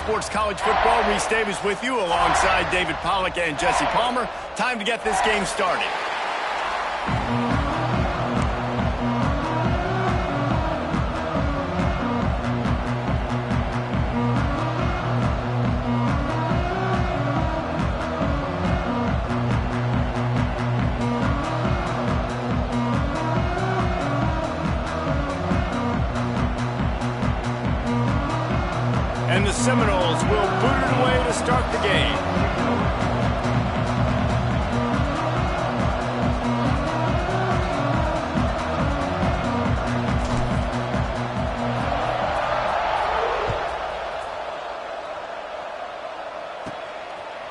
Sports College Football. Reese Davis with you alongside David Pollack and Jesse Palmer. Time to get this game started. And the Seminoles will boot it away to start the game.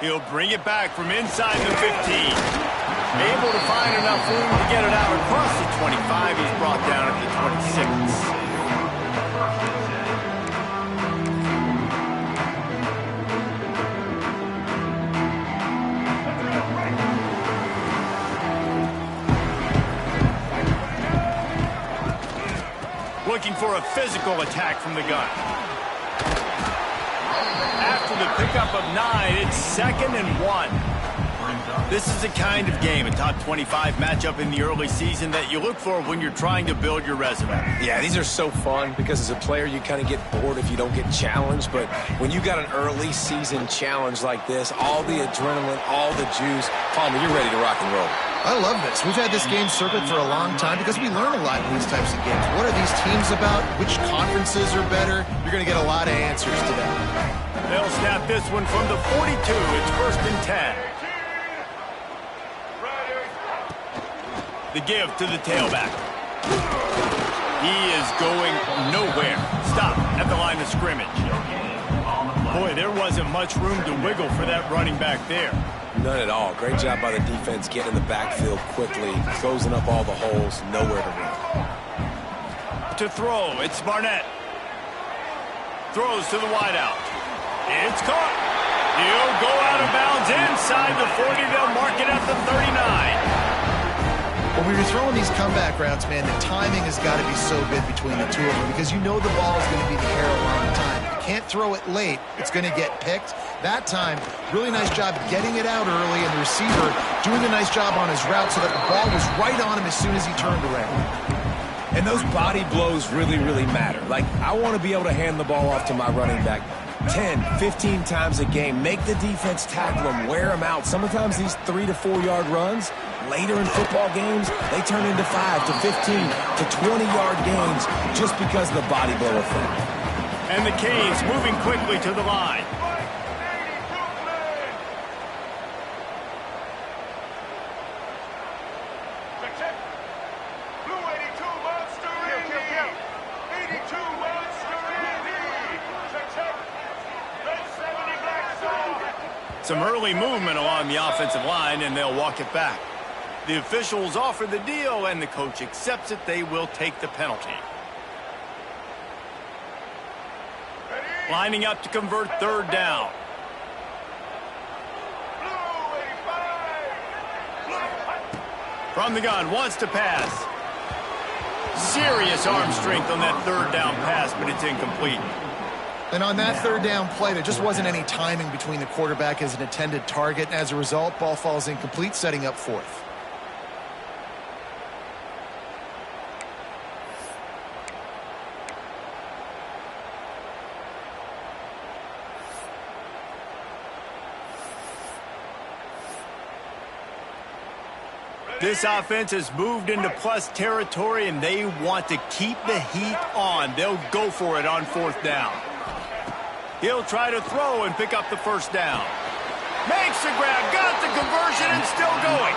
He'll bring it back from inside the 15. Able to find enough room to get it out across the 25. He's brought down at the 26. Looking for a physical attack from the gun. After the pickup of 9, it's 2nd and 1. This is the kind of game, a top 25 matchup in the early season, that you look for when you're trying to build your resume. Yeah, these are so fun because as a player you kind of get bored if you don't get challenged, but when you got an early season challenge like this, all the adrenaline, all the juice, Palmer, you're ready to rock and roll. I love this. We've had this game circled for a long time because we learn a lot in these types of games. What are these teams about? Which conferences are better? You're going to get a lot of answers today. They'll snap this one from the 42. It's 1st and 10. The give to the tailback. He is going nowhere. Stop at the line of scrimmage. Boy, there wasn't much room to wiggle for that running back there. None at all. Great job by the defense getting in the backfield quickly, closing up all the holes, nowhere to run. To throw, it's Barnett. Throws to the wideout. It's caught. He'll go out of bounds inside the 40. They'll mark it at the 39. When you're throwing these comeback routes, man, the timing has got to be so good between the two of them because you know the ball is going to be the air a long time. You can't throw it late. It's going to get picked. That time, really nice job getting it out early, and the receiver doing a nice job on his route so that the ball was right on him as soon as he turned around. And those body blows really, really matter. Like, I want to be able to hand the ball off to my running back 10, 15 times a game. Make the defense tackle them, wear them out. Sometimes these 3 to 4 yard runs, later in football games, they turn into 5 to 15 to 20 yard gains just because of the body blow effect. And the Canes moving quickly to the line. Some early movement along the offensive line, and they'll walk it back. The officials offer the deal, and the coach accepts it. They will take the penalty. Lining up to convert 3rd down. From the gun, wants to pass. Serious arm strength on that 3rd down pass, but it's incomplete. And on that 3rd down play, there just wasn't any timing between the quarterback as an intended target. As a result, ball falls incomplete, setting up 4th. This offense has moved into plus territory, and they want to keep the heat on. They'll go for it on 4th down. He'll try to throw and pick up the 1st down. Makes the grab, got the conversion, and still going.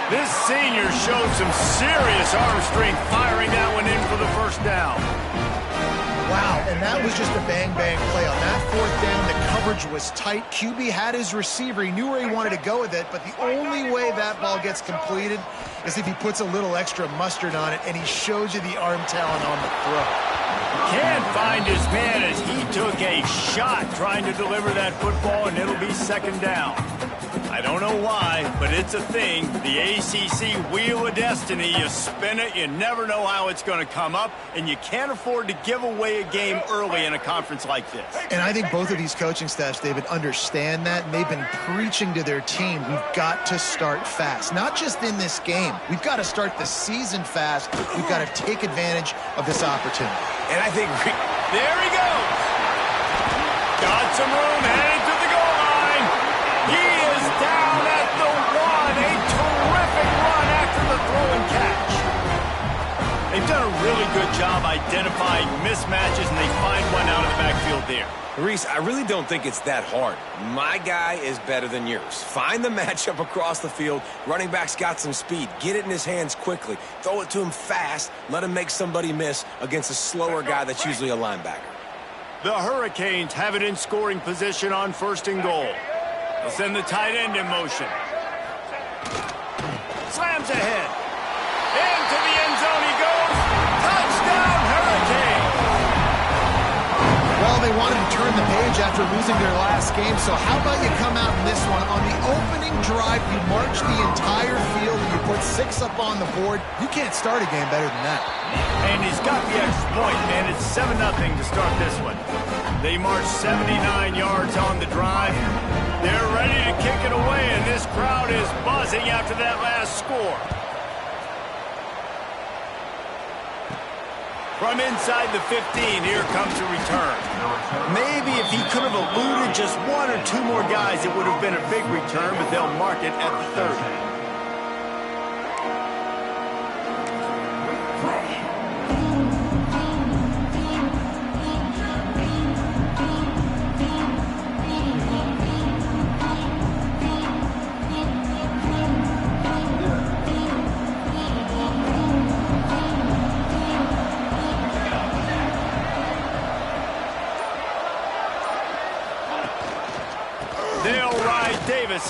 This senior showed some serious arm strength firing that one in for the 1st down. Wow, and that was just a bang-bang play. On that 4th down, the coverage was tight. QB had his receiver. He knew where he wanted to go with it, but the only way that ball gets completed is if he puts a little extra mustard on it, and he shows you the arm talent on the throw. Can't find his man as he took a shot trying to deliver that football, and it'll be 2nd down. I don't know why, but it's a thing. The ACC Wheel of Destiny, you spin it, you never know how it's going to come up, and you can't afford to give away a game early in a conference like this. And I think both of these coaching staffs, David, understand that, and they've been preaching to their team, we've got to start fast. Not just in this game. We've got to start the season fast. We've got to take advantage of this opportunity. And I think... There he goes! Got some room, headed to the goal line. He is down at the 1. A terrific run after the throw and catch. They've done a really good job identifying mismatches, and they find one out of the backfield there. Reese, I really don't think it's that hard. My guy is better than yours. Find the matchup across the field. Running back's got some speed. Get it in his hands quickly. Throw it to him fast. Let him make somebody miss against a slower guy that's usually a linebacker. The Hurricanes have it in scoring position on 1st and goal. They'll send the tight end in motion. Slams ahead. Into the end zone he goes. Touchdown, Hurricanes! Well, they wanted to turn the page after losing their last game, so how about you come out in this one? On the opening drive, you march the entire field and you put 6 up on the board. You can't start a game better than that. And he's got the extra point, man. It's 7-0 to start this one. They march 79 yards on the drive. They're ready to kick it away, and this crowd is buzzing after that last score. From inside the 15, here comes a return. Maybe if he could have eluded just 1 or 2 more guys, it would have been a big return, but they'll mark it at the 30.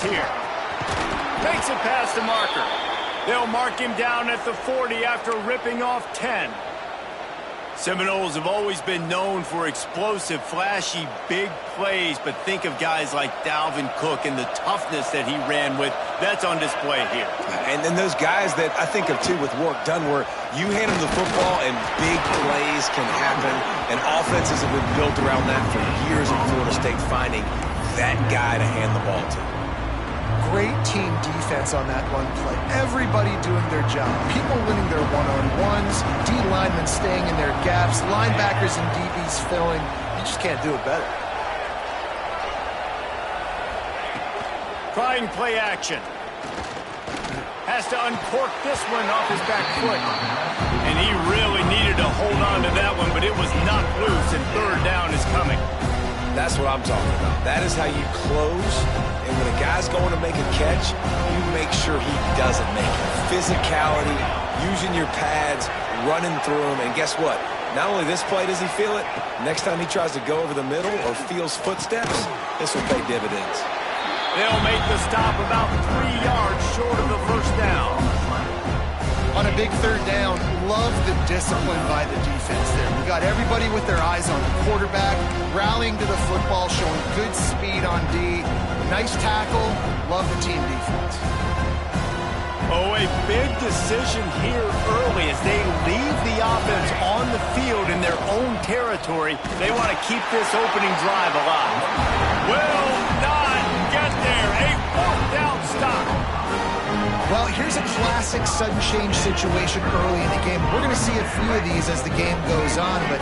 Here. Makes it past the marker. They'll mark him down at the 40 after ripping off 10. Seminoles have always been known for explosive, flashy, big plays, but think of guys like Dalvin Cook and the toughness that he ran with. That's on display here. And then those guys that I think of, too, with Warrick Dunn, where you hand them the football and big plays can happen, and offenses have been built around that for years in Florida State, finding that guy to hand the ball to. Great team defense on that run play. Everybody doing their job. People winning their one-on-ones, D linemen staying in their gaps, linebackers and DBs filling. You just can't do it better. Trying play action. Has to uncork this one off his back foot. And he really needed to hold on to that one, but it was knocked loose, and 3rd down is coming. That's what I'm talking about. That is how you close. And when a guy's going to make a catch, you make sure he doesn't make it. Physicality, using your pads, running through them. And guess what? Not only this play does he feel it, next time he tries to go over the middle or feels footsteps, this will pay dividends. They'll make the stop about 3 yards short of the 1st down. On a big 3rd down, love the discipline by the defense there. We got everybody with their eyes on the quarterback, rallying to the football, showing good speed on D. Nice tackle. Love the team defense. Oh, a big decision here early as they leave the offense on the field in their own territory. They want to keep this opening drive alive. Will not get there. A 4th down stop. Well, here's a classic sudden change situation early in the game. We're going to see a few of these as the game goes on, but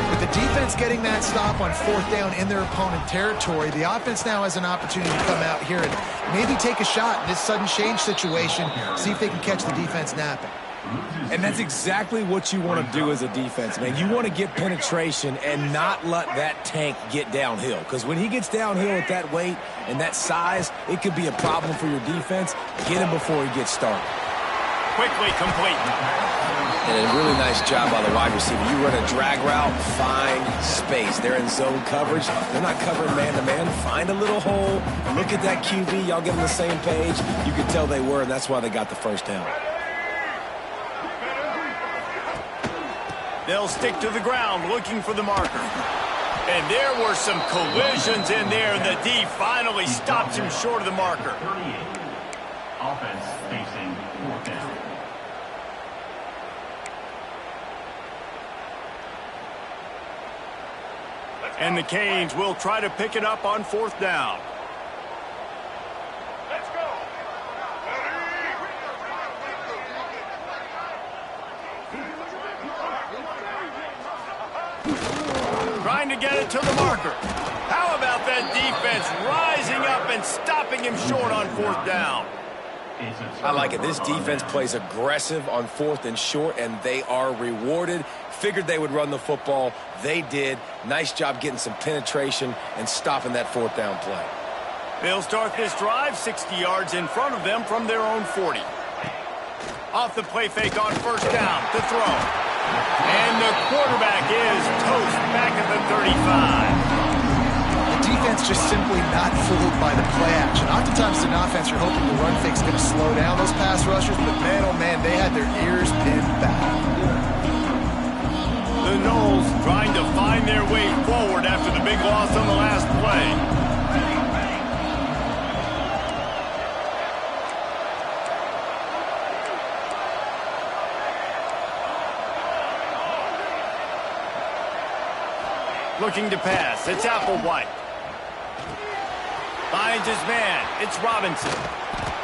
with the defense getting that stop on 4th down in their opponent territory, the offense now has an opportunity to come out here and maybe take a shot in this sudden change situation, see if they can catch the defense napping. And that's exactly what you want to do as a defense, man. You want to get penetration and not let that tank get downhill. Because when he gets downhill at that weight and that size, it could be a problem for your defense. Get him before he gets started. Quickly complete. And a really nice job by the wide receiver. You run a drag route, find space. They're in zone coverage. They're not covering man-to-man. Find a little hole. Look at that QB. Y'all get on the same page. You could tell they were, and that's why they got the 1st down. They'll stick to the ground looking for the marker. And there were some collisions in there, and the D finally stops him short of the marker. 38. Offense facing 4th down. And the Canes will try to pick it up on 4th down. Let's go. Trying to get it to the marker. How about that defense rising up and stopping him short on 4th down? I like it. This defense plays aggressive on 4th and short, and they are rewarded. Figured they would run the football. They did. Nice job getting some penetration and stopping that 4th down play. They'll start this drive 60 yards in front of them from their own 40. Off the play fake on 1st down to throw. And the quarterback is toast back at the 35. Defense just simply not fooled by the play action. Oftentimes, an offense, you're hoping the run fake's going to slow down those pass rushers, but man, oh man, they had their ears pinned back. The Noles trying to find their way forward after the big loss on the last play. Looking to pass, it's Applewhite. Finds his man, it's Robinson.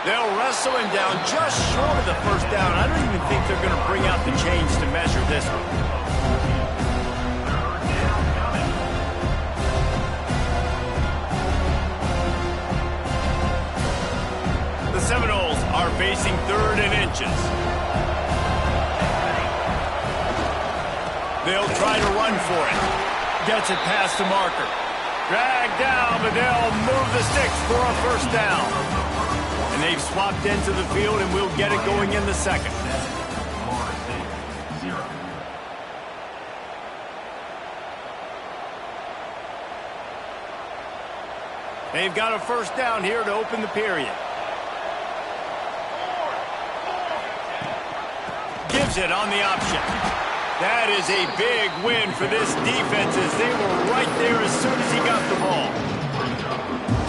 They'll wrestle him down just short of the 1st down. I don't even think they're going to bring out the chains to measure this one. The Seminoles are facing 3rd and inches. They'll try to run for it. Gets it past the marker. Dragged down, but they'll move the sticks for a 1st down. And they've swapped into the field, and we'll get it going in the 2nd. They've got a 1st down here to open the period. Gives it on the option. That is a big win for this defense as they were right there as soon as he got the ball.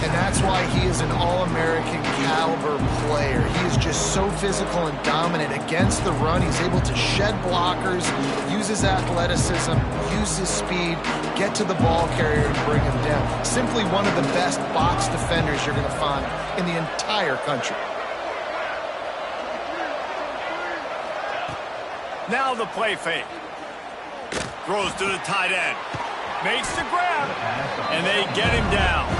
And that's why he is an All-American caliber player. He is just so physical and dominant against the run. He's able to shed blockers, use his athleticism, use his speed, get to the ball carrier and bring him down. Simply one of the best box defenders you're going to find in the entire country. Now the play fake. Throws to the tight end. Makes the grab. And they get him down.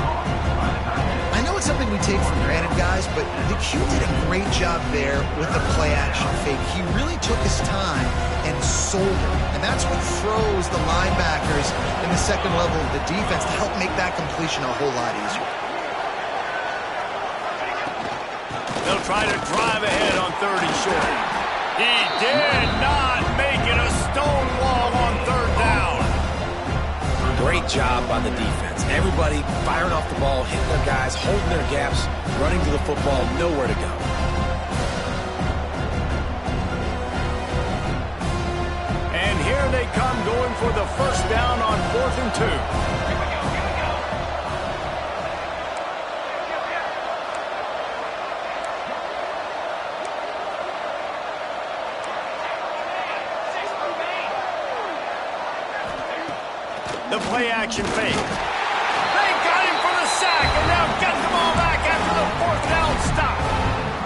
I know it's something we take for granted, guys, but the Q did a great job there with the play action fake. He really took his time and sold it. And that's what froze the linebackers in the 2nd level of the defense to help make that completion a whole lot easier. They'll try to drive ahead on 3rd and short. He did not make it a stonewall on 3rd down. Great job by the defense. Everybody firing off the ball, hitting their guys, holding their gaps, running to the football, nowhere to go. And here they come going for the 1st down on 4th and 2. The play action fake. They got him for the sack, and now get the ball back after the 4th down stop.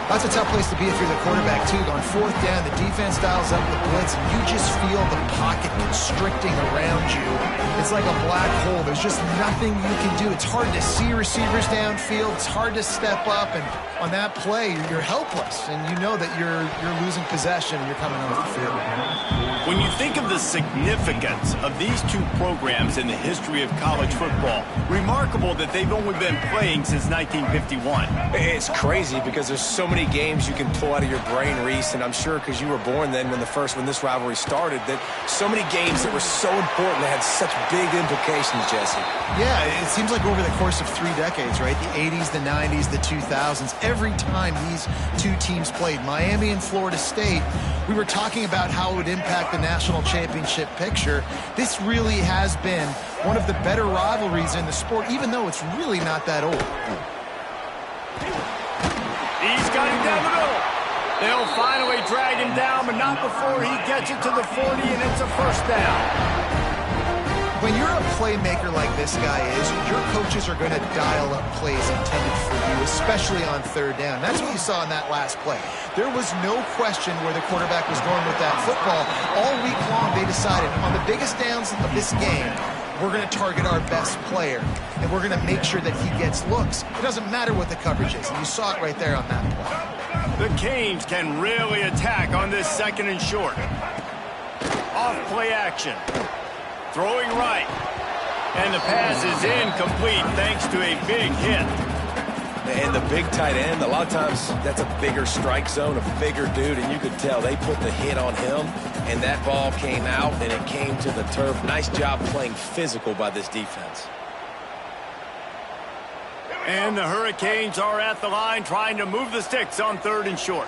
That's a tough place to be if you're the quarterback, too. On 4th down, the defense dials up the blitz, and you just feel the pocket constricting around you. It's like a black hole. There's just nothing you can do. It's hard to see receivers downfield. It's hard to step up, and on that play, you're helpless, and you know that you're losing possession and you're coming off the field. When you think of the significance of these two programs in the history of college football, remarkable that they've only been playing since 1951. It's crazy because there's so many games you can pull out of your brain, Reese, and I'm sure because you were born then when this rivalry started, that so many games that were so important, that had such big implications, Jesse. Yeah, it seems like over the course of 3 decades, right? The 80s, the 90s, the 2000s, every time these two teams played, Miami and Florida State, we were talking about how it would impact the national championship picture. This really has been one of the better rivalries in the sport, even though it's really not that old. He's got him down the middle. They'll finally drag him down, but not before he gets it to the 40, and it's a first down. When you're a playmaker like this guy is, your coaches are going to dial up plays intended for you, especially on third down. That's what you saw in that last play. There was no question where the quarterback was going with that football. All week long, they decided on the biggest downs of this game, we're going to target our best player, and we're going to make sure that he gets looks. It doesn't matter what the coverage is, and you saw it right there on that play. The Canes can really attack on this second and short. Off play action. Throwing right. And the pass is incomplete thanks to a big hit. And the big tight end, a lot of times that's a bigger strike zone, a bigger dude, and you could tell they put the hit on him, and that ball came out, and it came to the turf. Nice job playing physical by this defense. And the Hurricanes are at the line trying to move the sticks on third and short.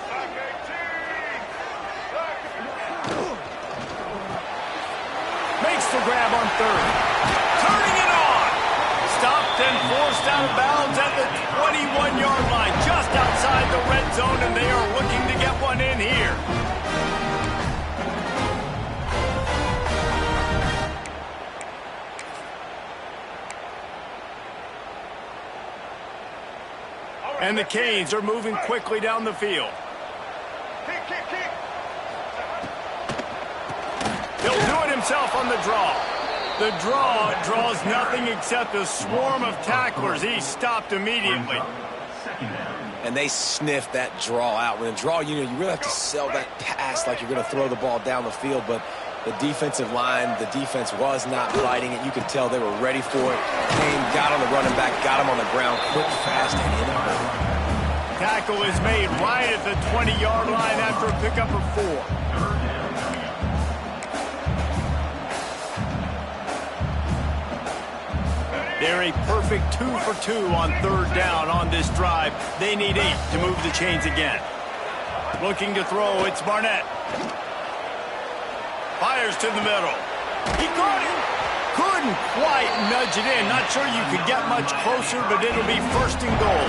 Makes the grab on third. Turning it on. Stopped and forced out of bounds at the 21-yard line, just outside the red zone, and they are looking to get one in here. And the Canes are moving quickly down the field. He'll do it himself on the draw. The draw draws nothing except a swarm of tacklers. He's stopped immediately. And they sniffed that draw out. When a draw, you really have to sell that pass like you're going to throw the ball down the field, but the defensive line, the defense was not biting it. You could tell they were ready for it. Came, got on the running back, got him on the ground, quick, fast, and in a hurry. Tackle is made right at the 20-yard line after a pickup of 4. They're a perfect 2 for 2 on third down on this drive. They need 8 to move the chains again. Looking to throw, it's Barnett. Fires to the middle. He caught it. Couldn't quite nudge it in. Not sure you could get much closer, but it'll be first and goal.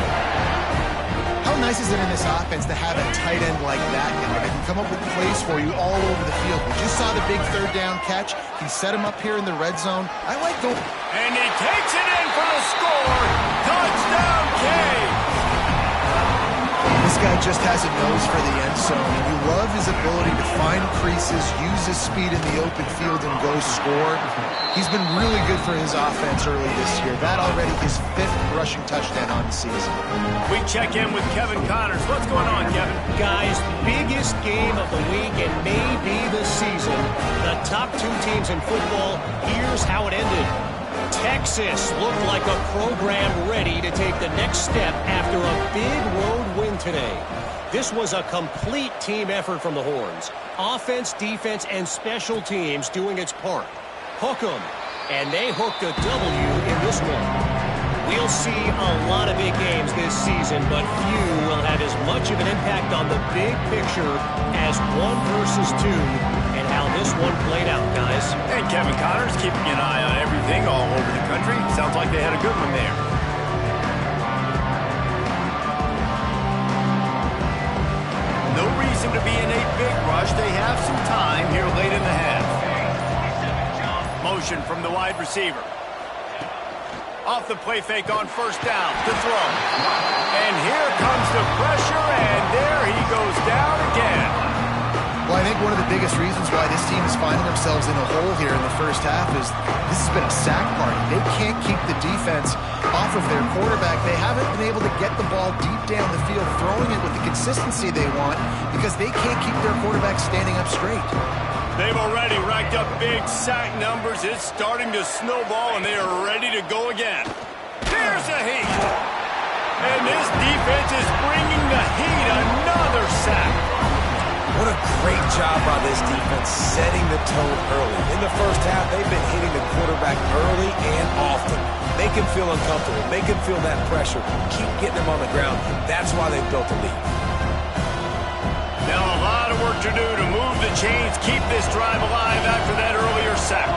How nice is it in this offense to have a tight end like that guy that can come up with plays for you all over the field? We just saw the big third down catch. He set him up here in the red zone. I like going. And he takes it in for the score. Touchdown, Canes. This guy just has a nose for the end zone, and you love his ability to find creases, use his speed in the open field, and go score. He's been really good for his offense early this year. That already his 5th rushing touchdown on the season. We check in with Kevin Connors. What's going on, Kevin? Guys, biggest game of the week and maybe the season. The top 2 teams in football, here's how it ended. Texas looked like a program ready to take the next step after a big road win today. This was a complete team effort from the Horns. Offense, defense, and special teams doing its part. Hook 'em, and they hooked a W in this one. We'll see a lot of big games this season, but few will have as much of an impact on the big picture as 1 versus 2, and how this one played out, guys. And Kevin Connors keeping an eye on everything all over the country. Sounds like they had a good one there. No reason to be in a big rush. They have some time here late in the half. Motion from the wide receiver. Off the play fake on first down to throw. And here comes the pressure, and there he goes down again. Well, I think one of the biggest reasons why this team is finding themselves in a hole here in the first half is this has been a sack party. They can't keep the defense off of their quarterback. They haven't been able to get the ball deep down the field, throwing it with the consistency they want because they can't keep their quarterback standing up straight. They've already racked up big sack numbers. It's starting to snowball, and they are ready to go again. There's a heat. And this defense is bringing the heat. Another sack. What a great job by this defense setting the tone early. In the first half, they've been hitting the quarterback early and often. Make him feel uncomfortable. Make him feel that pressure. Keep getting him on the ground. That's why they've built a lead. Now a lot of work to do to move the chains, keep this drive alive after that earlier sack.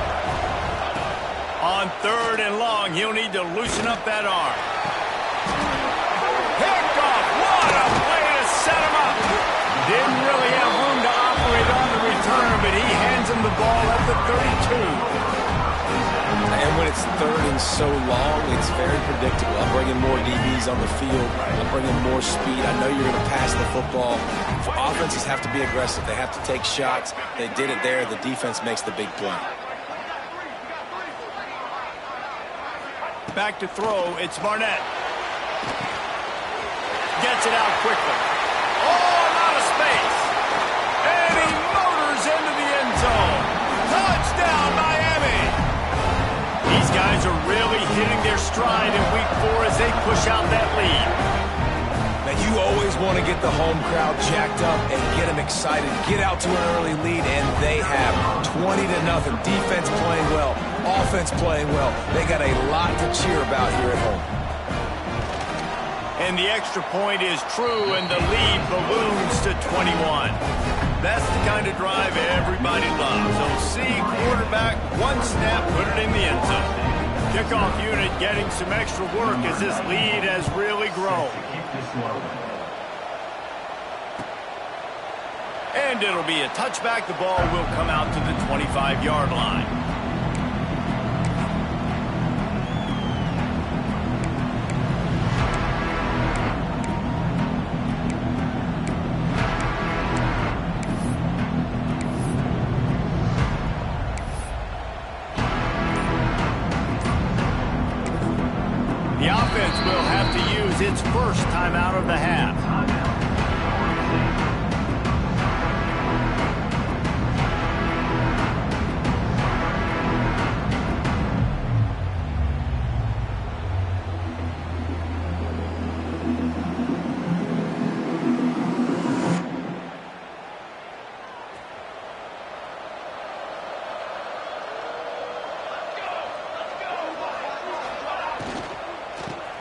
On 3rd and long, he'll need to loosen up that arm. Picked off. What a way to set him up. Didn't really have room to operate on the return, but he hands him the ball at the 32. And when it's 3rd and so long, it's very predictable. I'm bringing more DBs on the field. I'm bringing more speed. I know you're going to pass the football. Offenses have to be aggressive. They have to take shots. They did it there. The defense makes the big play. Back to throw. It's Barnett. Gets it out quickly. Oh, out of space. And he motors into the end zone. Touchdown, Miami. These guys are really hitting their stride in Week 4 as they push out that lead. Now, you always want to get the home crowd jacked up and get them excited. Get out to an early lead, and they have 20-0. Defense playing well. Offense playing well. They got a lot to cheer about here at home. And the extra point is true, and the lead balloons to 21. That's the kind of drive everybody loves. OC quarterback, one snap, put it in the end zone. Kickoff unit getting some extra work as this lead has really grown. And it'll be a touchback. The ball will come out to the 25-yard line. The offense will have to use its first timeout of the half.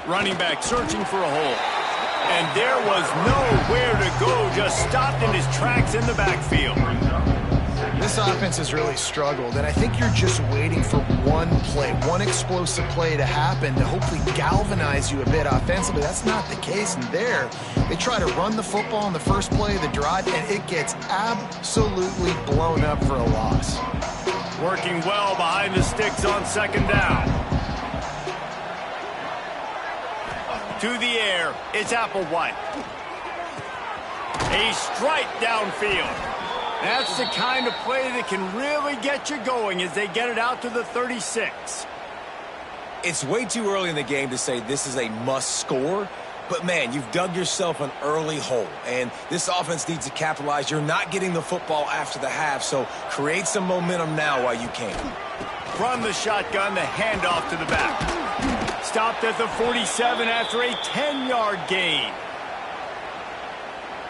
Running back searching for a hole. And there was nowhere to go, just stopped in his tracks in the backfield. This offense has really struggled, and I think you're just waiting for one play, one explosive play to happen to hopefully galvanize you a bit offensively. That's not the case, and there, they try to run the football on the first play of the drive, and it gets absolutely blown up for a loss. Working well behind the sticks on 2nd down. To the air, it's Applewhite. A strike downfield. That's the kind of play that can really get you going as they get it out to the 36. It's way too early in the game to say this is a must score, but man, you've dug yourself an early hole, and this offense needs to capitalize. You're not getting the football after the half, so create some momentum now while you can. From the shotgun, the handoff to the back. Stopped at the 47 after a 10-yard gain.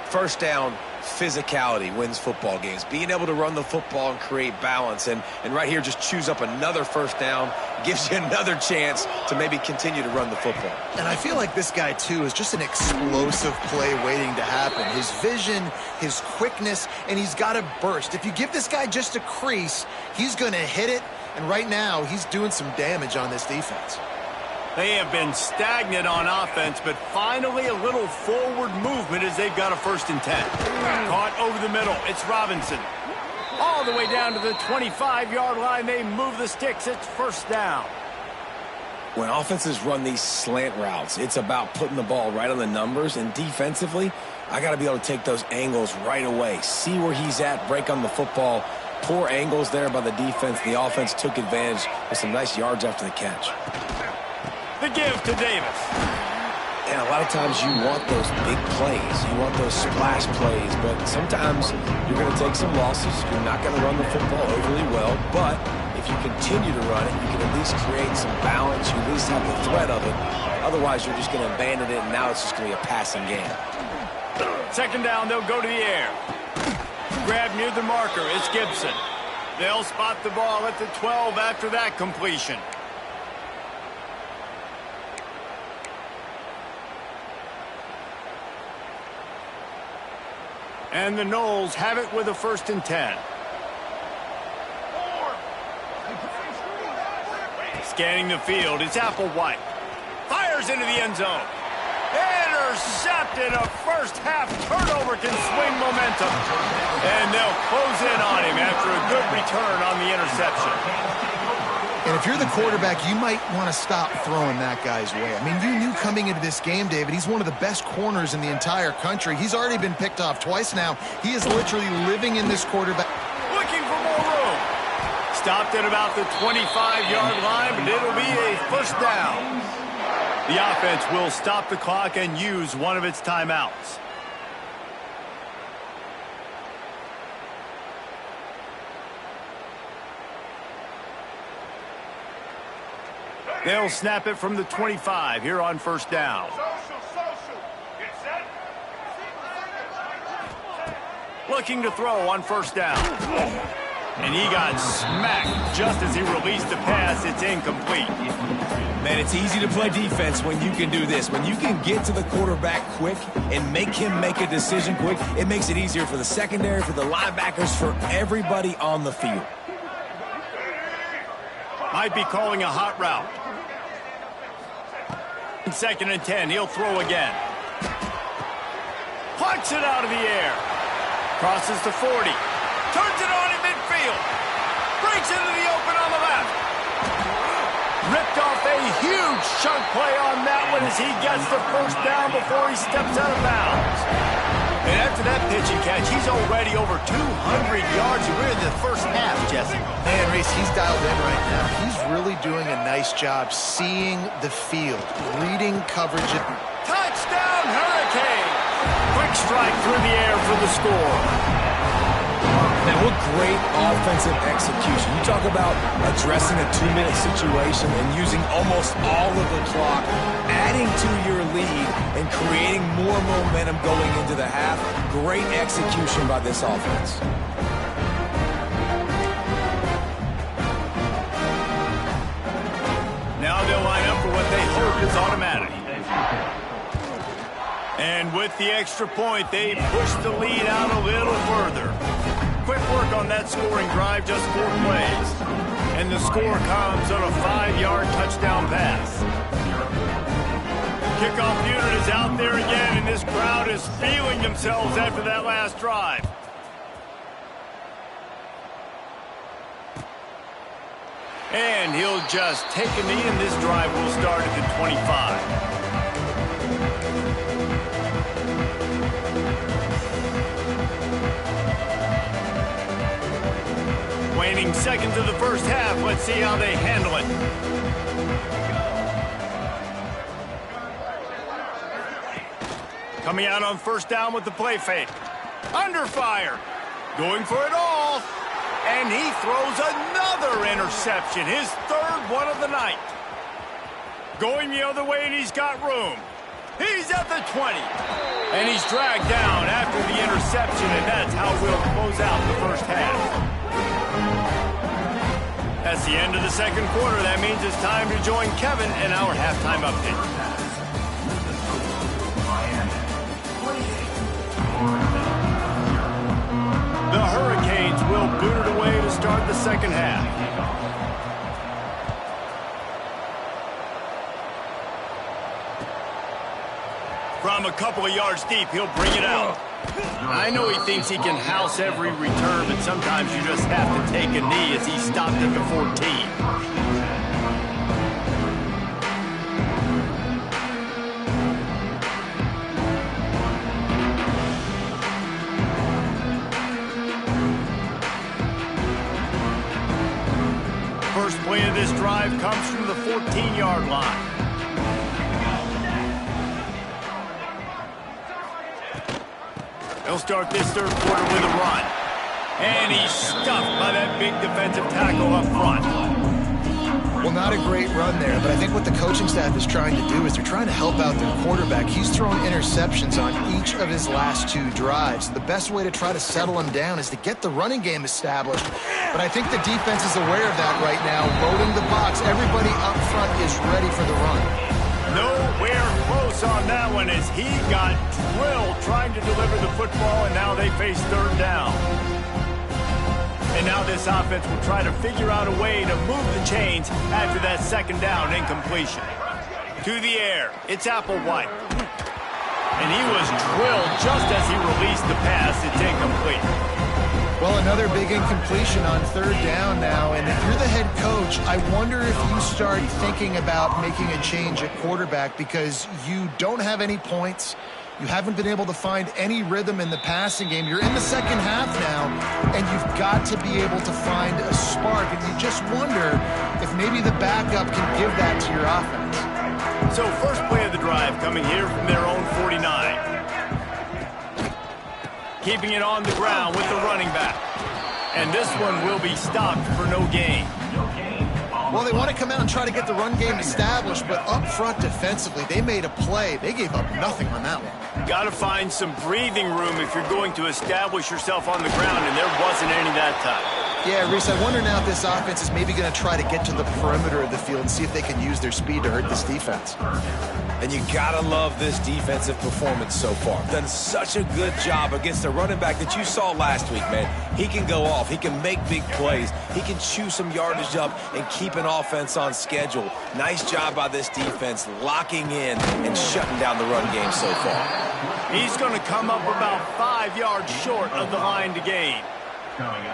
First down, physicality wins football games. Being able to run the football and create balance. And right here, just choose up another first down. Gives you another chance to maybe continue to run the football. And I feel like this guy, too, is just an explosive play waiting to happen. His vision, his quickness, and he's got to burst. If you give this guy just a crease, he's going to hit it. And right now, he's doing some damage on this defense. They have been stagnant on offense, but finally a little forward movement as they've got a 1st and 10. Caught over the middle. It's Robinson. All the way down to the 25-yard line. They move the sticks. It's 1st down. When offenses run these slant routes, it's about putting the ball right on the numbers. And defensively, I got to be able to take those angles right away. See where he's at, break on the football. Poor angles there by the defense. The offense took advantage with some nice yards after the catch. The give to Davis. And a lot of times you want those big plays. You want those splash plays. But sometimes you're going to take some losses. You're not going to run the football overly well. But if you continue to run it, you can at least create some balance. You at least have the threat of it. Otherwise, you're just going to abandon it, and now it's just going to be a passing game. 2nd down, they'll go to the air. Grab near the marker. It's Gibson. They'll spot the ball at the 12 after that completion. And the Noles have it with a 1st and 10. Scanning the field, it's Applewhite. Fires into the end zone. Intercepted. A first-half turnover can swing momentum. And they'll close in on him after a good return on the interception. And if you're the quarterback, you might want to stop throwing that guy's way. I mean, you knew coming into this game, David, he's one of the best corners in the entire country. He's already been picked off twice now. He is literally living in this quarterback. Looking for more room. Stopped at about the 25-yard line, but it'll be a 1st down. The offense will stop the clock and use one of its timeouts. They'll snap it from the 25 here on 1st down. Looking to throw on 1st down. And he got smacked just as he released the pass. It's incomplete. Man, it's easy to play defense when you can do this. When you can get to the quarterback quick and make him make a decision quick, it makes it easier for the secondary, for the linebackers, for everybody on the field. Might be calling a hot route. 2nd and 10, he'll throw again. Plucks it out of the air. Crosses the 40. Turns it on in midfield. Breaks into the open on the left. Ripped off a huge chunk play on that one as he gets the 1st down before he steps out of bounds. And after that pitch and catch, he's already over 200 yards. We're in the 1st half, Jesse. Man, Reese, he's dialed in right now. He's really doing a nice job seeing the field, reading coverage. Touchdown, Hurricane! Quick strike through the air for the score. Man, what great offensive execution. You talk about addressing a 2-minute situation and using almost all of the clock, adding to your lead and creating more momentum going into the half. Great execution by this offense. Now they'll line up for what they hope is automatic. And with the extra point, they push the lead out a little further. Quick work on that scoring drive, just 4 plays. And the score comes on a 5-yard touchdown pass. Kickoff unit is out there again, and this crowd is feeling themselves after that last drive. And he'll just take a knee, and this drive will start at the 25. Waning seconds of the 1st half. Let's see how they handle it. Coming out on 1st down with the play fake. Under fire. Going for it all. And he throws another interception. His 3rd one of the night. Going the other way, and he's got room. He's at the 20. And he's dragged down after the interception, and that's how we'll close out the 1st half. That's the end of the 2nd quarter. That means it's time to join Kevin in our halftime update. The Hurricanes will boot it away to start the 2nd half. From a couple of yards deep, he'll bring it out. I know he thinks he can house every return, but sometimes you just have to take a knee as he stopped at the 14. First play of this drive comes from the 14-yard line. He'll start this 3rd quarter with a run. And he's stuffed by that big defensive tackle up front. Well, not a great run there, but I think what the coaching staff is trying to do is they're trying to help out their quarterback. He's thrown interceptions on each of his last 2 drives. The best way to try to settle him down is to get the running game established. But I think the defense is aware of that right now, loading the box. Everybody up front is ready for the run. Nowhere close on that one as he got drilled trying to deliver the football, and now they face 3rd down. And now this offense will try to figure out a way to move the chains after that 2nd down incompletion. To the air, it's Applewhite. And he was drilled just as he released the pass. It's incomplete. Well, another big incompletion on 3rd down now, and if you're the head coach, I wonder if you start thinking about making a change at quarterback because you don't have any points. You haven't been able to find any rhythm in the passing game. You're in the 2nd half now, and you've got to be able to find a spark, and you just wonder if maybe the backup can give that to your offense. So first play of the drive coming here from their own 49. Keeping it on the ground with the running back. And this one will be stopped for no gain. Well, they want to come out and try to get the run game established, but up front defensively, they made a play. They gave up nothing on that one. Got to find some breathing room if you're going to establish yourself on the ground, and there wasn't any that time. Yeah, Reese, I wonder now if this offense is maybe going to try to get to the perimeter of the field and see if they can use their speed to hurt this defense. And you gotta love this defensive performance so far. Done such a good job against the running back that you saw last week, man. He can go off. He can make big plays. He can chew some yardage up and keep an offense on schedule. Nice job by this defense locking in and shutting down the run game so far. He's going to come up about 5 yards short of the line to gain.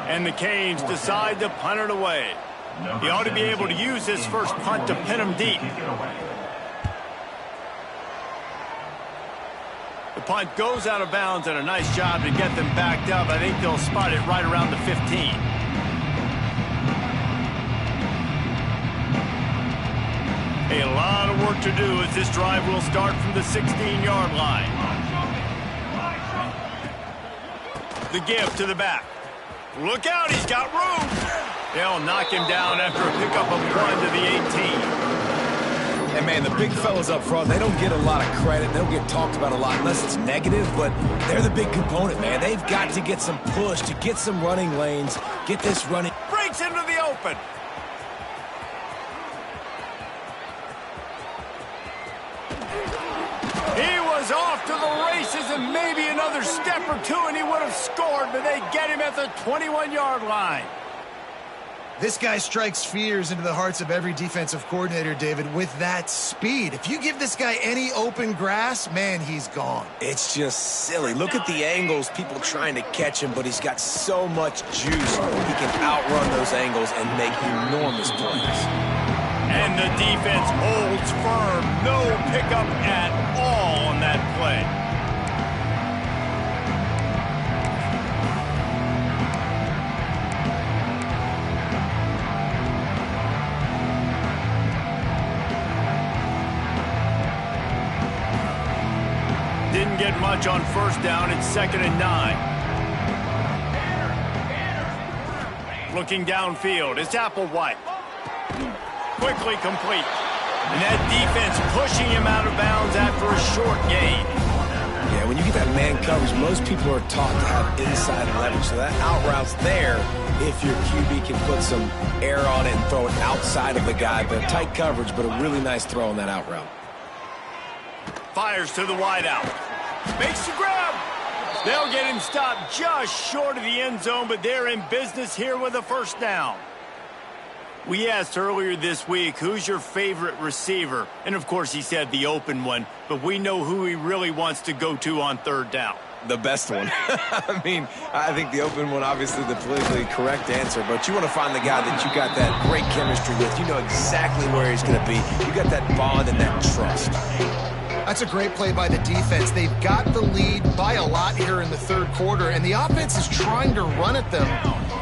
And the Canes decide to punt it away. He ought to be able to use his first punt to pin him deep. The punt goes out of bounds, and a nice job to get them backed up. I think they'll spot it right around the 15. A lot of work to do as this drive will start from the 16-yard line. The give to the back. Look out, he's got room. They'll knock him down after a pickup of 1 to the 18. And, man, the big fellas up front, they don't get a lot of credit. They don't get talked about a lot unless it's negative, but they're the big component, man. They've got to get some push to get some running lanes, get this running. Breaks into the open. He was off to the races and maybe another step or two and he would have scored, but they get him at the 21-yard line. This guy strikes fears into the hearts of every defensive coordinator, David, with that speed. If you give this guy any open grass, man, he's gone. It's just silly. Look at the angles, people trying to catch him, but he's got so much juice. He can outrun those angles and make enormous plays. And the defense holds firm. No pickup at all on that play. Didn't get much on first down. It's 2nd and 9. Looking downfield, it's Applewhite. Quickly complete. And that defense pushing him out of bounds after a short gain. Yeah, when you get that man coverage, most people are taught to have inside leverage. So that out route's there if your QB can put some air on it and throw it outside of the guy. But tight coverage, but a really nice throw on that out route. Fires to the wideout. Makes the grab. They'll get him stopped just short of the end zone, but they're in business here with a first down. We asked earlier this week, who's your favorite receiver? And, of course, he said the open one, but we know who he really wants to go to on third down. The best one. I mean, I think the open one, obviously the politically correct answer, but you want to find the guy that you got that great chemistry with. You know exactly where he's going to be. You got that bond and that trust. That's a great play by the defense. They've got the lead by a lot here in the third quarter, and the offense is trying to run at them,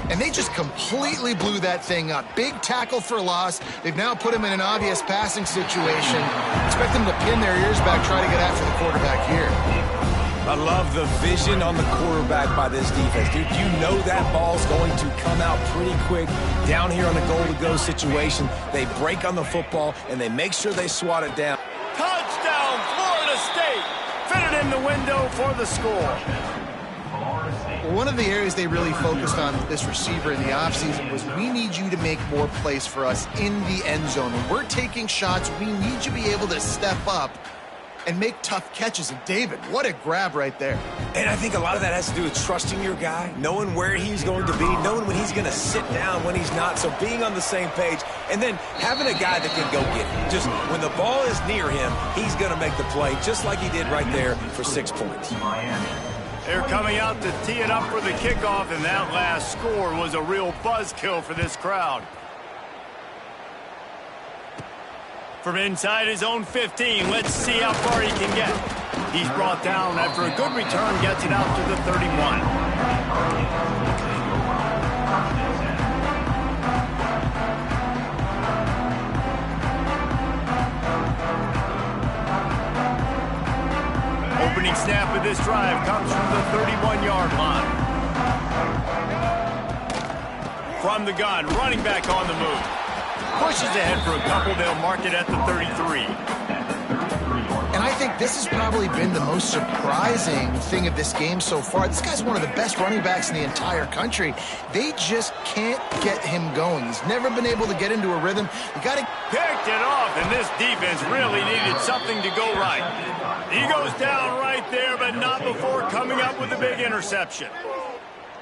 and they just completely blew that thing up. Big tackle for loss. They've now put him in an obvious passing situation. Expect them to pin their ears back, try to get after the quarterback here. I love the vision on the quarterback by this defense. Dude, you know that ball's going to come out pretty quick down here on the goal-to-go situation. They break on the football, and they make sure they swat it down. Touchdown, Florida State! Fitted in the window for the score. Well, one of the areas they really focused on with this receiver in the offseason was we need you to make more plays for us in the end zone. When we're taking shots, we need you to be able to step up and make tough catches. And David, what a grab right there. And I think a lot of that has to do with trusting your guy, knowing where he's going to be, knowing when he's going to sit down, when he's not, so being on the same page, and then having a guy that can go get it. Just when the ball is near him, he's going to make the play, just like he did right there for 6 points. They're coming out to tee it up for the kickoff, and that last score was a real buzzkill for this crowd. From inside his own 15, let's see how far he can get. He's brought down after a good return, gets it out to the 31. Opening snap of this drive comes from the 31-yard line. From the gun, running back on the move. Pushes ahead for a couple. They'll mark it at the 33. And I think this has probably been the most surprising thing of this game so far. This guy's one of the best running backs in the entire country. They just can't get him going. He's never been able to get into a rhythm. You got to picked it off, and this defense really needed something to go right. He goes down right there, but not before coming up with a big interception.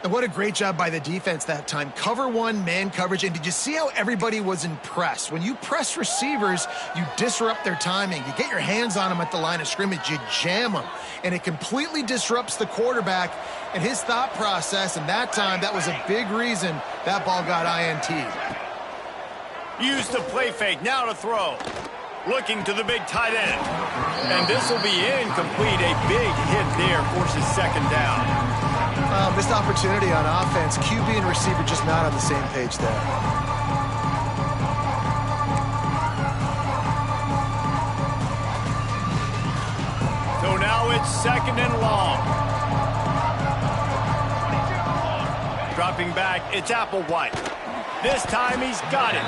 And what a great job by the defense that time. Cover one, man coverage. And did you see how everybody was impressed? When you press receivers, you disrupt their timing. You get your hands on them at the line of scrimmage. You jam them. And it completely disrupts the quarterback and his thought process. And that time, that was a big reason that ball got INT'd. Used the play fake, now to throw. Looking to the big tight end. And this will be incomplete. A big hit there forces second down. Missed opportunity on offense. QB and receiver just not on the same page there. So now it's second and long. Dropping back, it's Applewhite. This time he's got it.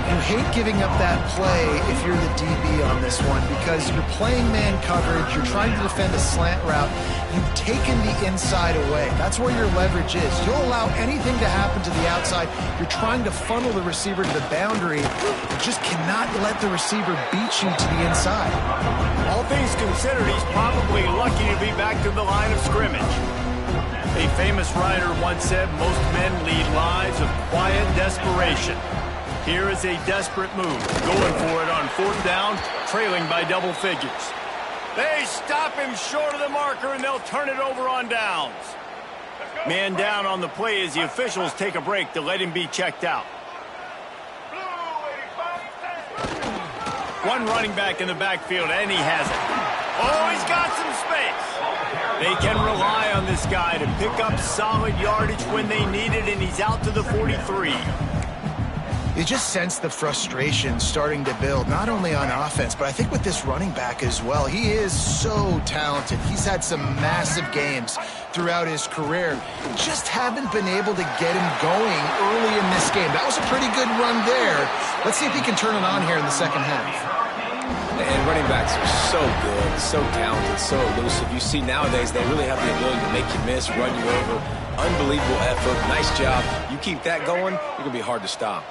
You hate giving up that play if you're the DB on this one because you're playing man coverage, you're trying to defend a slant route, you've taken the inside away. That's where your leverage is. You'll allow anything to happen to the outside. You're trying to funnel the receiver to the boundary. You just cannot let the receiver beat you to the inside. All things considered, he's probably lucky to be back to the line of scrimmage. A famous writer once said, most men lead lives of quiet desperation. Here is a desperate move, going for it on fourth down, trailing by double figures. They stop him short of the marker, and they'll turn it over on downs. Man down on the play as the officials take a break to let him be checked out. One running back in the backfield, and he has it. Oh, he's got some space. They can rely on this guy to pick up solid yardage when they need it, and he's out to the 43. You just sense the frustration starting to build, not only on offense, but I think with this running back as well. He is so talented. He's had some massive games throughout his career. Just haven't been able to get him going early in this game. That was a pretty good run there. Let's see if he can turn it on here in the second half. And running backs are so good, so talented, so elusive. You see nowadays they really have the ability to make you miss, run you over. Unbelievable effort. Nice job. You keep that going, you're going to be hard to stop.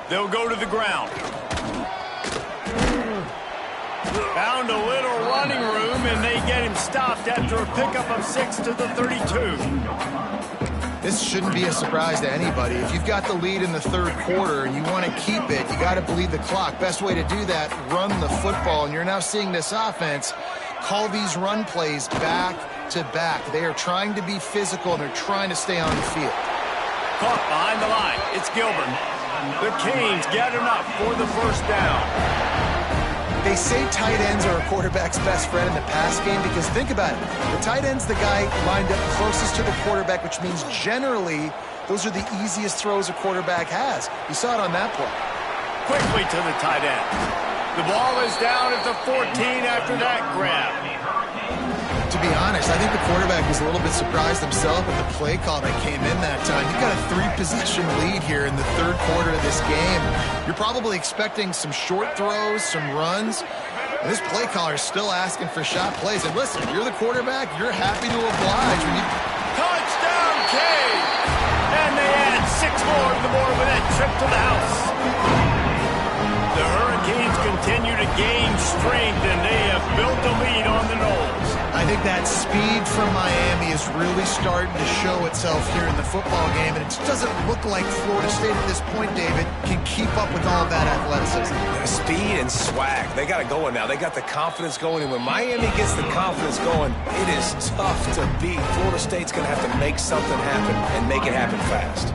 They'll go to the ground. Found a little running room, and they get him stopped after a pickup of 6 to the 32. This shouldn't be a surprise to anybody. If you've got the lead in the third quarter and you want to keep it, you got to bleed the clock. Best way to do that, run the football. And you're now seeing this offense call these run plays back to back. They are trying to be physical, and they're trying to stay on the field. Caught behind the line. It's Gilbert. The Canes get enough for the first down. They say tight ends are a quarterback's best friend in the pass game because think about it. The tight end's the guy lined up closest to the quarterback, which means generally those are the easiest throws a quarterback has. You saw it on that play. Quickly to the tight end. The ball is down at the 14 after that grab. To be honest, I think the quarterback was a little bit surprised himself at the play call that came in that time. He got a 3-possession lead here in the third quarter of this game. You're probably expecting some short throws, some runs. And this play caller is still asking for shot plays. And listen, you're the quarterback, you're happy to oblige when you... Touchdown, Cade! And they add 6 more to the board with that trip to the house. The Hurricanes continue to gain strength, and they have built a lead on the Noles. I think that speed from Miami is really starting to show itself here in the football game, and it just doesn't look like Florida State at this point, David, can keep up with all that athleticism. Speed and swag. They got it going now. They got the confidence going, and when Miami gets the confidence going, it is tough to beat. Florida State's going to have to make something happen and make it happen fast.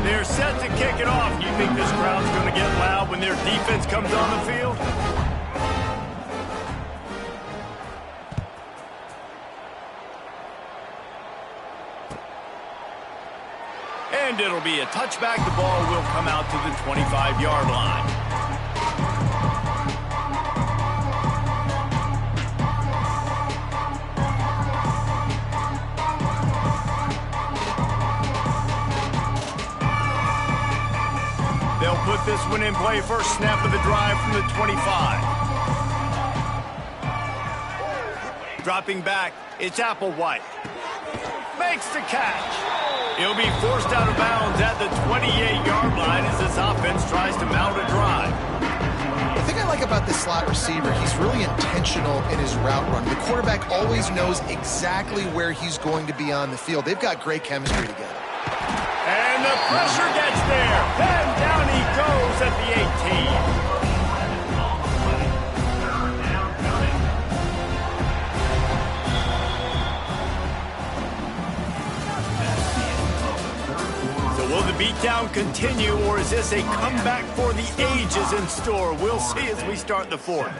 They're set to kick it off. You think this crowd's going to get loud when their defense comes on the field? And it'll be a touchback. The ball will come out to the 25-yard line. They'll put this one in play. First snap of the drive from the 25. Dropping back, it's Applewhite. Makes the catch. He'll be forced out of bounds at the 28-yard line as this offense tries to mount a drive. The thing I like about this slot receiver, he's really intentional in his route run. The quarterback always knows exactly where he's going to be on the field. They've got great chemistry together. And the pressure gets there. And down he goes at the 18. Will the beatdown continue, or is this a comeback for the ages in store? We'll see as we start the fourth.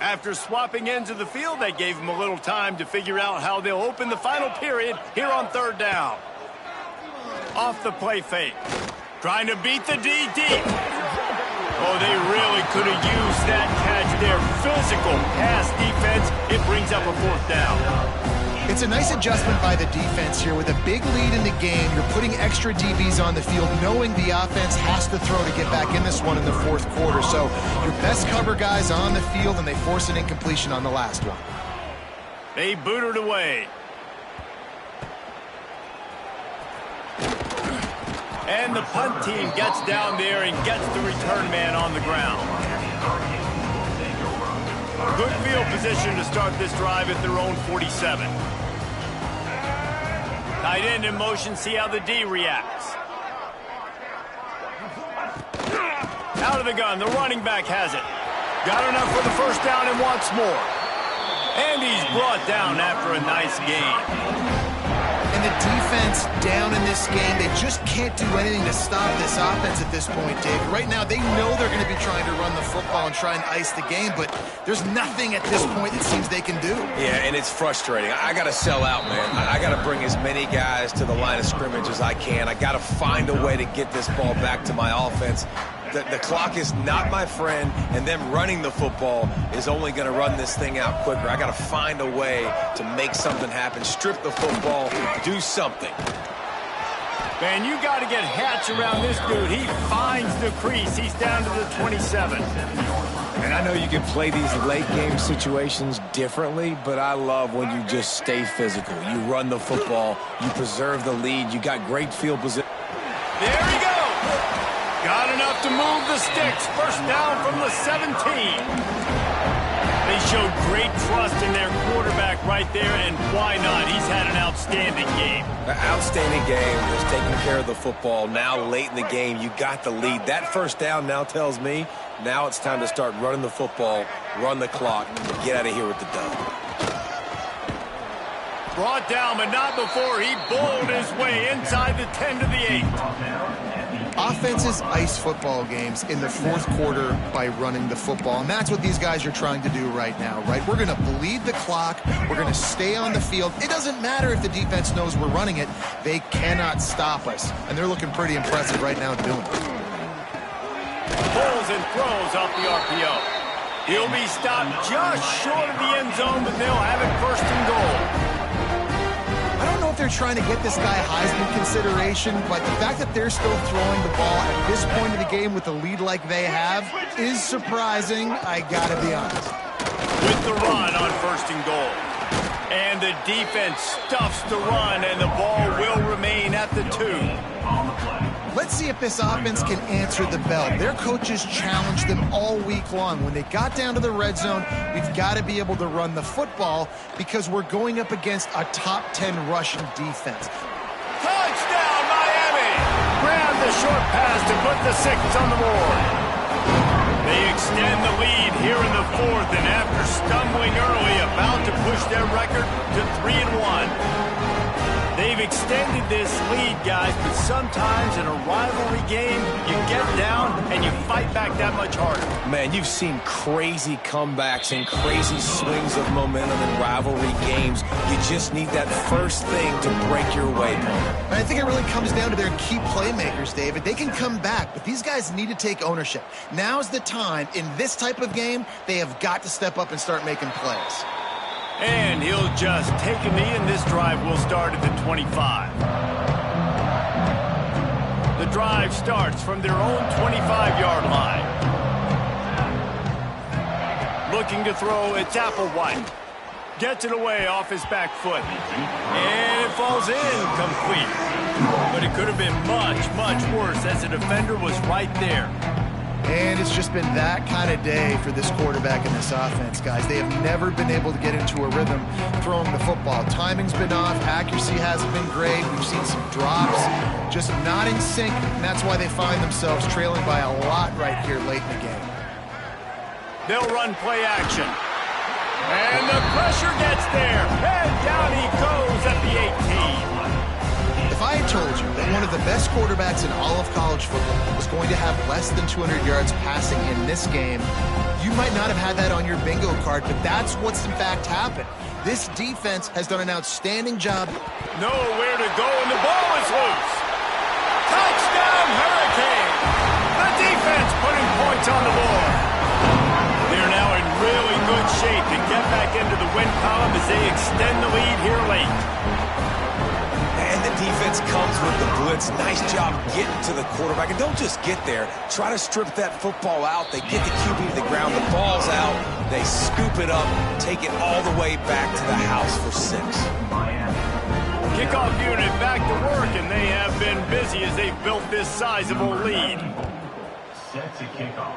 After swapping ends of the field, they gave him a little time to figure out how they'll open the final period here on third down. Off the play fake. Trying to beat the D deep. Oh, they really could have used that catch there. Physical pass defense. It brings up a fourth down. It's a nice adjustment by the defense here. With a big lead in the game, you're putting extra DBs on the field, knowing the offense has to throw to get back in this one in the fourth quarter. So your best cover guys on the field, and they force an incompletion on the last one. They boot it away. And the punt team gets down there and gets the return man on the ground. Good field position to start this drive at their own 47. Tight end in motion, see how the D reacts. Out of the gun, the running back has it. Got enough for the first down and wants more. And he's brought down after a nice gain. And the defense down in this game, they just can't do anything to stop this offense at this point, David. Right now, they know they're going to be trying to run the football and try and ice the game, but there's nothing at this point it seems they can do. Yeah, and it's frustrating. I got to sell out, man. I got to bring as many guys to the line of scrimmage as I can. I got to find a way to get this ball back to my offense. The clock is not my friend, and them running the football is only going to run this thing out quicker. I got to find a way to make something happen, strip the football, do something. Man, you got to get Hatch around this dude. He finds the crease. He's down to the 27. And I know you can play these late game situations differently, but I love when you just stay physical. You run the football, you preserve the lead, you got great field position. There he goes. Got enough to move the sticks. First down from the 17. They showed great trust in their quarterback right there, and why not? He's had an outstanding game. An outstanding game. Just taking care of the football. Now late in the game, you got the lead. That first down now tells me now it's time to start running the football, run the clock, and get out of here with the dub. Brought down, but not before he bowled his way inside the 10 to the 8. Offenses ice football games in the fourth quarter by running the football, and that's what these guys are trying to do right now, right? We're going to bleed the clock. We're going to stay on the field. It doesn't matter if the defense knows we're running it. They cannot stop us, and they're looking pretty impressive right now doing it. Pulls and throws off the RPO. He'll be stopped just short of the end zone, but they'll have it first and goal. I don't know if they're trying to get this guy Heisman consideration, but the fact that they're still throwing the ball at this point of the game with a lead like they have is surprising, I gotta be honest. With the run on first and goal. And the defense stuffs the run, and the ball will remain at the 2. Let's see if this offense can answer the bell. Their coaches challenged them all week long. When they got down to the red zone, we've got to be able to run the football because we're going up against a top 10 rushing defense. Touchdown, Miami! Grab the short pass to put the 6 on the board. They extend the lead here in the 4th, and after stumbling early, about to push their record to 3-1. They've extended this lead, guys, but sometimes in a rivalry game, you get down and you fight back that much harder. Man, you've seen crazy comebacks and crazy swings of momentum in rivalry games. You just need that first thing to break your way. And I think it really comes down to their key playmakers, David. They can come back, but these guys need to take ownership. Now's the time. In this type of game, they have got to step up and start making plays. And he'll just take a knee, and this drive will start at the 25. The drive starts from their own 25-yard line. Looking to throw, it's Applewhite. Gets it away off his back foot. And it falls incomplete. But it could have been much, much worse as the defender was right there. And it's just been that kind of day for this quarterback and this offense, guys. They have never been able to get into a rhythm throwing the football. Timing's been off. Accuracy hasn't been great. We've seen some drops, just not in sync, and that's why they find themselves trailing by a lot right here late in the game. They'll run play action. And the pressure gets there. And down he goes at the 18. If I had told you that one of the best quarterbacks in all of college football was going to have less than 200 yards passing in this game, you might not have had that on your bingo card, but that's what's in fact happened. This defense has done an outstanding job. Nowhere to go, and the ball is loose. Touchdown, Hurricane! The defense putting points on the board. They're now in really good shape to get back into the win column as they extend the lead here late. And the defense comes with the blitz. Nice job getting to the quarterback. And don't just get there. Try to strip that football out. They get the QB to the ground. The ball's out. They scoop it up, take it all the way back to the house for 6. Kickoff unit back to work, and they have been busy as they've built this sizable lead. Set to kickoff.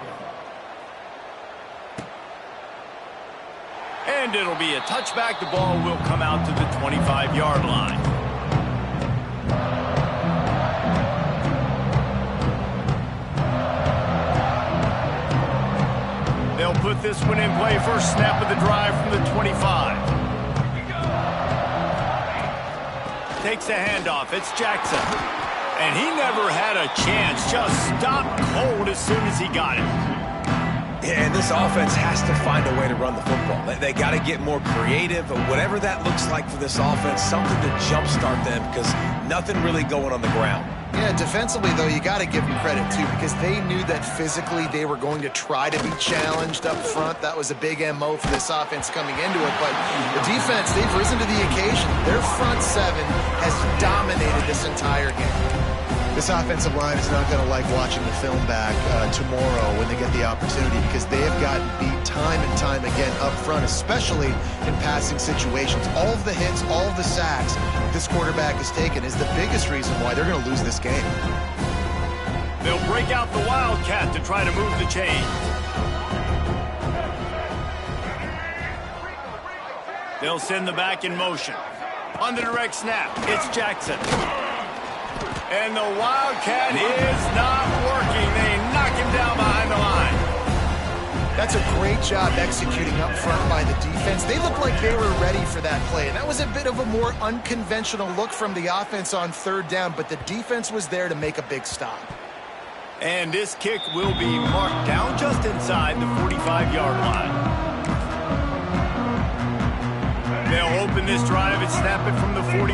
And it'll be a touchback. The ball will come out to the 25-yard line. They'll put this one in play. First snap of the drive from the 25. Takes the handoff. It's Jackson. And he never had a chance. Just stopped cold as soon as he got it. Yeah, and this offense has to find a way to run the football. They got to get more creative, whatever that looks like for this offense, something to jumpstart them because nothing really going on the ground. Yeah, defensively, though, you got to give them credit, too, because they knew that physically they were going to try to be challenged up front. That was a big MO for this offense coming into it. But the defense, they've risen to the occasion. Their front 7 has dominated this entire game. This offensive line is not going to like watching the film back tomorrow when they get the opportunity because they have gotten beat time and time again up front, especially in passing situations. All of the hits, all of the sacks this quarterback has taken is the biggest reason why they're going to lose this game. They'll break out the Wildcat to try to move the chains. They'll send the back in motion. On the direct snap, it's Jackson. And the Wildcat is not working. They knock him down behind the line. That's a great job executing up front by the defense. They looked like they were ready for that play. And that was a bit of a more unconventional look from the offense on 3rd down, but the defense was there to make a big stop. And this kick will be marked down just inside the 45-yard line. They'll open this drive and snap it from the 44.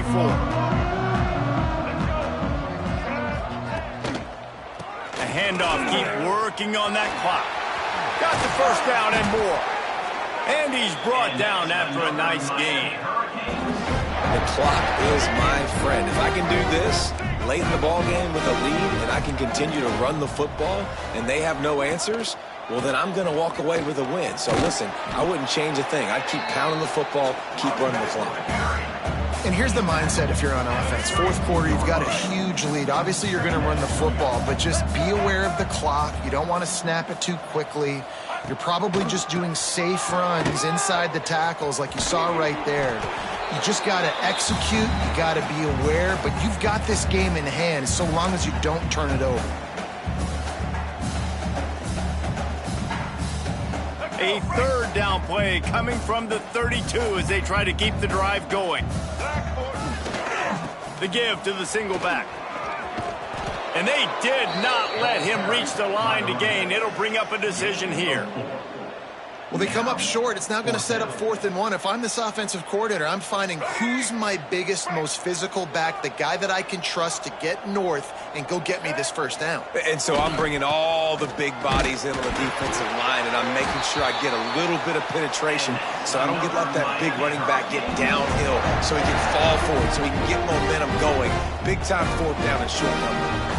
A handoff, keep working on that clock. Got the first down and more. And he's brought down after a nice gain. The clock is my friend. If I can do this late in the ball game with a lead and I can continue to run the football and they have no answers, well, then I'm going to walk away with a win. So, listen, I wouldn't change a thing. I'd keep pounding the football, keep running the clock. And here's the mindset if you're on offense. Fourth quarter, you've got a huge lead. Obviously, you're going to run the football, but just be aware of the clock. You don't want to snap it too quickly. You're probably just doing safe runs inside the tackles like you saw right there. You just got to execute. You got to be aware, but you've got this game in hand so long as you don't turn it over. A third down play coming from the 32 as they try to keep the drive going. The give to the single back. And they did not let him reach the line to gain. It'll bring up a decision here. Well, they come up short. It's now going to set up 4th and 1. If I'm this offensive coordinator, I'm finding who's my biggest, most physical back, the guy that I can trust to get north and go get me this first down. And so I'm bringing all the big bodies in on the defensive line, and I'm making sure I get a little bit of penetration so I don't let that big running back get downhill so he can fall forward, so he can get momentum going. Big-time 4th down and short number.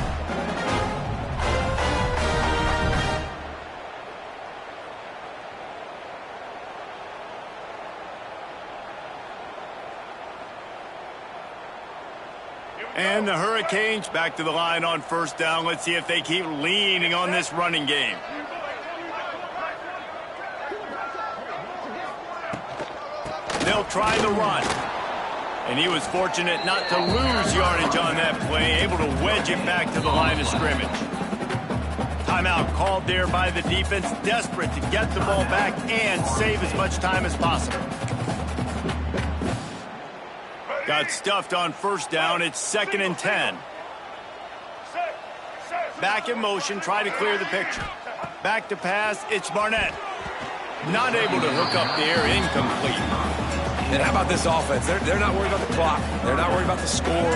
And the Hurricanes back to the line on first down. Let's see if they keep leaning on this running game. They'll try the run. And he was fortunate not to lose yardage on that play, able to wedge it back to the line of scrimmage. Timeout called there by the defense, desperate to get the ball back and save as much time as possible. Got stuffed on first down. It's 2nd and 10. Back in motion, try to clear the picture. Back to pass, it's Barnett. Not able to hook up there, incomplete. And how about this offense? They're not worried about the clock. They're not worried about the score.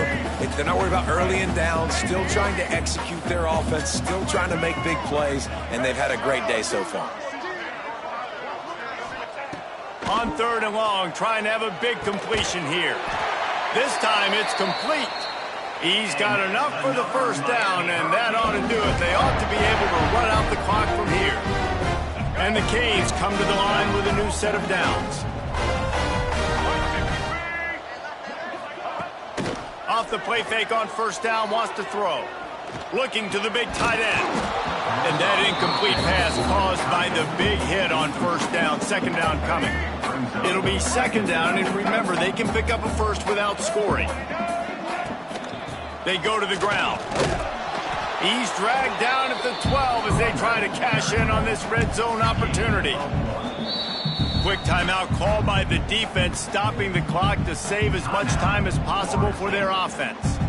They're not worried about early and down. Still trying to execute their offense. Still trying to make big plays. And they've had a great day so far. On 3rd and long, trying to have a big completion here. This time it's complete. He's got enough for the first down, and that ought to do it. They ought to be able to run out the clock from here. And the Canes come to the line with a new set of downs. Off the play fake on first down, wants to throw. Looking to the big tight end. And that incomplete pass caused by the big hit on first down. 2nd down coming. It'll be 2nd down, and remember, they can pick up a first without scoring. They go to the ground. He's dragged down at the 12 as they try to cash in on this red zone opportunity. Quick timeout called by the defense, stopping the clock to save as much time as possible for their offense.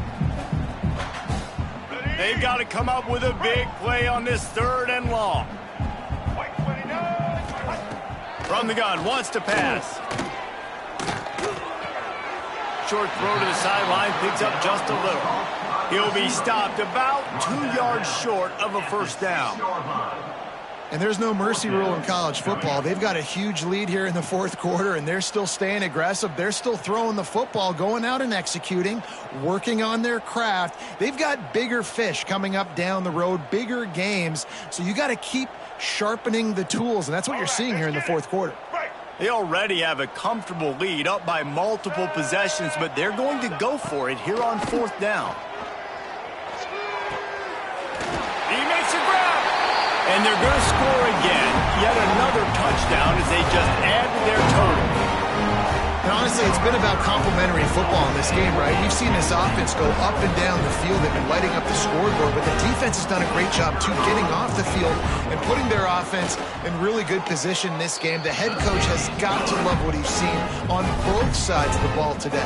They've got to come up with a big play on this 3rd and long. From the gun, wants to pass. Short throw to the sideline, picks up just a little. He'll be stopped about 2 yards short of a first down. And there's no mercy rule in college football. They've got a huge lead here in the 4th quarter, and they're still staying aggressive. They're still throwing the football, going out and executing, working on their craft. They've got bigger fish coming up down the road, bigger games. So you got to keep sharpening the tools, and that's what you're seeing here in the 4th quarter. They already have a comfortable lead, up by multiple possessions, but they're going to go for it here on 4th down. He makes a grab. And they're going to score again. Yet another touchdown as they just add to their total. And honestly, it's been about complementary football in this game, right? We've seen this offense go up and down the field. They've been lighting up the scoreboard, but the defense has done a great job, too, getting off the field and putting their offense in really good position in this game. The head coach has got to love what he's seen on both sides of the ball today.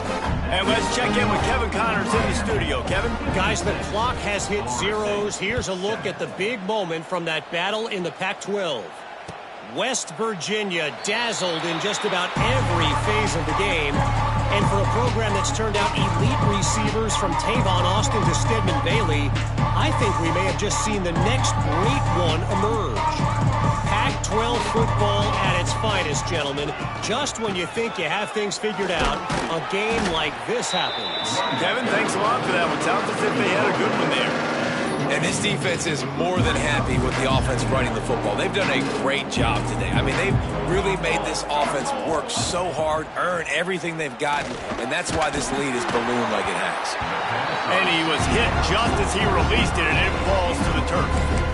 And let's check in with Kevin Connors in the studio. Kevin? Guys, the clock has hit zeros. Here's a look at the big moment from that battle in the Pac-12. West Virginia dazzled in just about every phase of the game. And for a program that's turned out elite receivers from Tavon Austin to Stedman Bailey, I think we may have just seen the next great one emerge. Pac-12 football at its finest, gentlemen. Just when you think you have things figured out, a game like this happens. Kevin, thanks a lot for that one. Sounds as if they had a good one there. And this defense is more than happy with the offense running the football. They've done a great job today. I mean, they've really made this offense work so hard, earn everything they've gotten, and that's why this lead is ballooned like it has. And he was hit just as he released it, and it falls to the turf.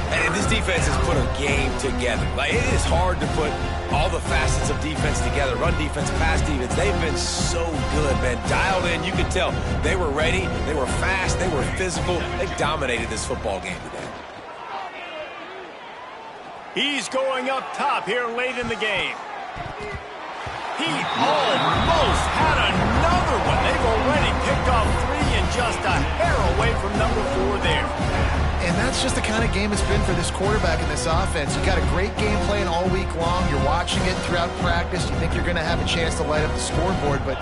And this defense has put a game together. Like, it is hard to put all the facets of defense together. Run defense, pass defense. They've been so good, man. Dialed in. You could tell they were ready. They were fast. They were physical. They dominated this football game today. He's going up top here late in the game. He almost had another one. They've already picked off 3 and just a hair away from number 4 there. And that's just the kind of game it's been for this quarterback and this offense. You've got a great game plan all week long. You're watching it throughout practice. You think you're going to have a chance to light up the scoreboard, but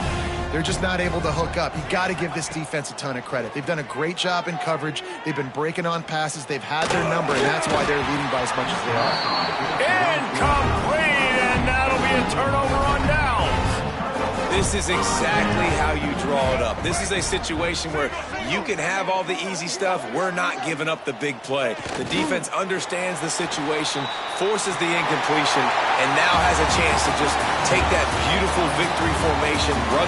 they're just not able to hook up. You've got to give this defense a ton of credit. They've done a great job in coverage. They've been breaking on passes. They've had their number, and that's why they're leading by as much as they are. Incomplete, and that'll be a turnover on downs. This is exactly how you draw it up. This is a situation where you can have all the easy stuff. We're not giving up the big play. The defense understands the situation, forces the incompletion, and now has a chance to just take that beautiful victory formation, run